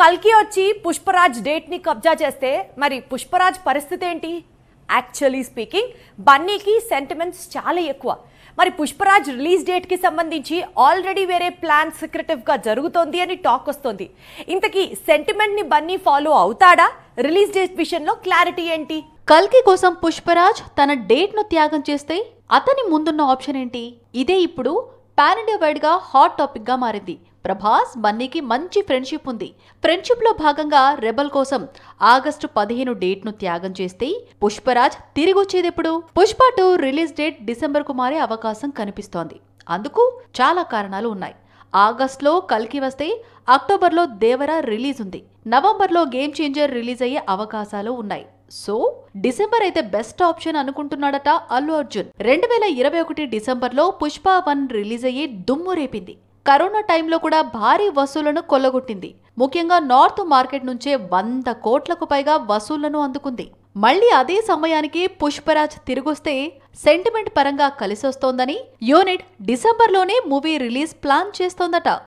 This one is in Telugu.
కల్కి వచ్చి పుష్పరాజ్ డేట్ ని కబ్జా చేస్తే మరి పుష్పరాజ్ పరిస్థితి ఏంటి? యాక్చువల్లీ స్పీకింగ్ బన్నీకి సెంటిమెంట్స్ చాలా ఎక్కువ. మరి పుష్పరాజ్ రిలీజ్ డేట్ కి సంబంధించి ఆల్రెడీ వేరే ప్లాన్ సీక్రెటివ్ గా జరుగుతోంది అని టాక్ వస్తోంది. ఇంతకీ సెంటిమెంట్ ని బన్నీ ఫాలో అవుతాడా? రిలీజ్ డేట్ విషయంలో క్లారిటీ ఏంటి? కల్కి కోసం పుష్పరాజ్ తన డేట్ ను త్యాగం చేస్తే అతని ముందున్న ఆప్షన్ ఏంటి? ఇదే ఇప్పుడు పాన్ ఇండియా వైడ్ గా హాట్ టాపిక్ గా మారింది. ప్రభాస్ బన్నీకి మంచి ఫ్రెండ్షిప్ ఉంది. ఫ్రెండ్షిప్ లో భాగంగా రెబల్ కోసం ఆగస్టు 15 డేట్ ను త్యాగం చేస్తే పుష్పరాజ్ తిరిగి వచ్చేదెప్పుడు? పుష్ప 2 రిలీజ్ డేట్ డిసెంబర్ కు మారే అవకాశం కనిపిస్తోంది. అందుకు చాలా కారణాలు ఉన్నాయి. ఆగస్టులో కల్కి వస్తే అక్టోబర్లో దేవరా రిలీజ్ ఉంది. నవంబర్లో గేమ్ చేంజర్ రిలీజ్ అయ్యే అవకాశాలు ఉన్నాయి. సో డిసెంబర్ అయితే బెస్ట్ ఆప్షన్ అనుకుంటున్నాడట అల్లు అర్జున్. 2021 డిసెంబర్లో పుష్ప 1 రిలీజ్ అయ్యి దుమ్ము రేపింది. కరోనా టైంలో కూడా భారీ వసూళ్లను కొల్లగొట్టింది. ముఖ్యంగా నార్త్ మార్కెట్ నుంచే 100 కోట్లకు పైగా వసూళ్లను అందుకుంది. మళ్లీ అదే సమయానికి పుష్పరాజ్ తిరిగొస్తే సెంటిమెంట్ పరంగా కలిసొస్తోందని యూనిట్ డిసెంబర్లోనే మూవీ రిలీజ్ ప్లాన్ చేస్తోందట.